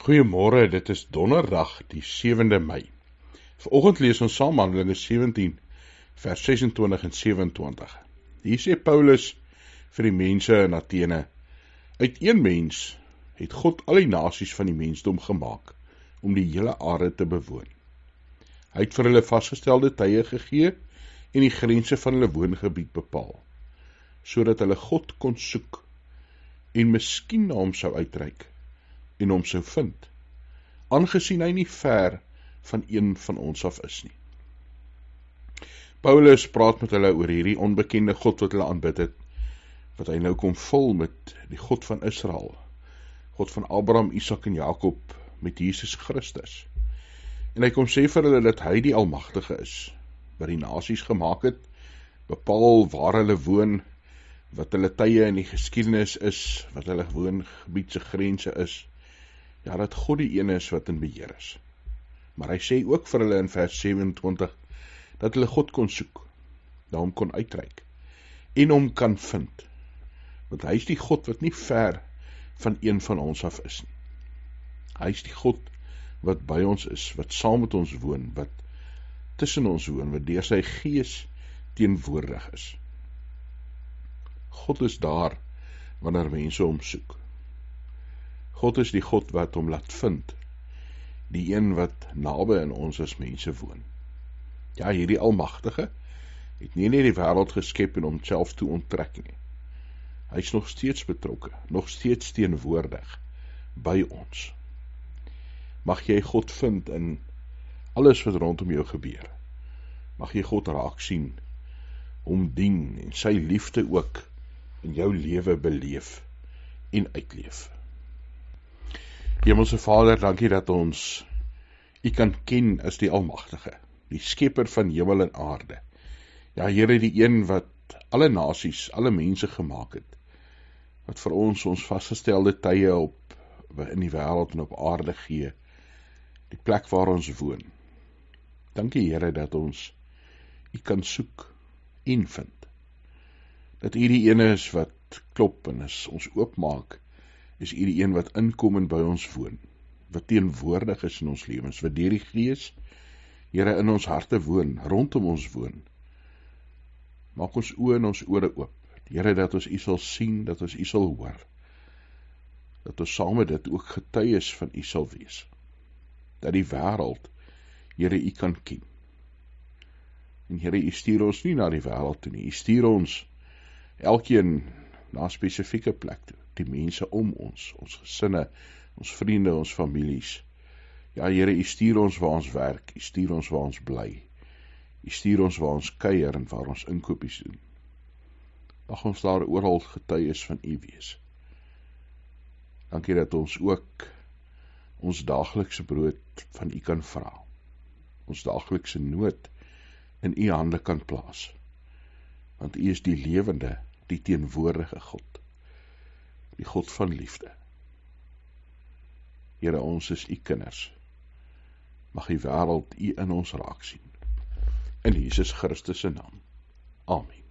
Goeiemôre, dit is donderdag die 7de Mei. Vanoggend lees ons Saam Handelinge 17 vers 26 en 27. Hier sê Paulus vir die mense in Athene: uit een mens het God al die nasies van die mensdom gemaak om die hele aarde te bewoon. Hy het vir hulle vasgestelde tye gegee en die grense van hulle woongebied bepaal, sodat hulle God kon soek en miskien na hom sou uitreik en hom sou vind, aangesien hy nie ver van een van ons af is nie. Paulus praat met hulle oor hierdie onbekende God wat hulle aanbid het, wat hy nou kom vul met die God van Israel, God van Abraham, Isak en Jakob, met Jesus Christus. En hy kom sê vir hulle dat hy die Almagtige is, wat die nasies gemaak het, bepaal waar hulle woon, wat hulle tye in die geskiedenis is, wat hulle woongebiedse grense is, ja, dat God die een is wat in beheer is. Maar hy sê ook vir hulle in vers 27, dat hulle God kon soek, na hom kon uitreik, en hom kan vind, want hy is die God wat nie ver van een van ons af is nie. Hy is die God wat by ons is, wat saam met ons woon, wat tussen ons woon, wat deur sy gees teenwoordig is. God is daar wanneer mense hom soek. God is die God wat hom laat vind, die een wat naby in ons as mense woon. Ja, hierdie Almagtige het nie net die wêreld geskep en homself toe onttrek nie. Hy is nog steeds betrokke, nog steeds teenwoordig by ons. Mag jy God vind in alles wat rondom jou gebeur. Mag jy God raak sien, hom dien en sy liefde ook in jou lewe beleef en uitleef. Hemelse Vader, dankie dat ons U kan ken as die Almagtige, die skepper van hemel en aarde. Ja, Here, die een wat alle nasies, alle mense gemaak het, wat vir ons vasgestelde tye in die wêreld en op aarde gee, die plek waar ons woon. Dankie, Here, dat ons U kan soek en vind. Dat U die ene is wat klop en as ons oopmaak, is U die een wat inkom en by ons woon, wat teenwoordig is in ons lewens, wat deur die Gees, Here, in ons harte woon, rondom ons woon. Maak ons oë en ons ore oop, Here, dat ons U sal sien, dat ons U sal hoor, dat ons saam met dit ook getuies van U sal wees, dat die wêreld, Here, U kan ken. En Here, U stuur ons nie na die wêreld toe nie, U stuur ons elkeen na 'n spesifieke plek toe, die mense om ons gesinne, ons vriende, ons families. Ja, Here, U stuur ons waar ons werk, U stuur ons waar ons bly, U stuur ons waar ons kuier en waar ons inkopies doen. Mag ons daar oral getuies van U wees. Dankie dat ons ook ons daaglikse brood van U kan vra, ons daaglikse nood in U hande kan plaas, want U is die lewende, die teenwoordige God, die God van liefde. Here, ons is U kinders. Mag die wêreld U in ons raak sien. In Jesus Christus se naam. Amen.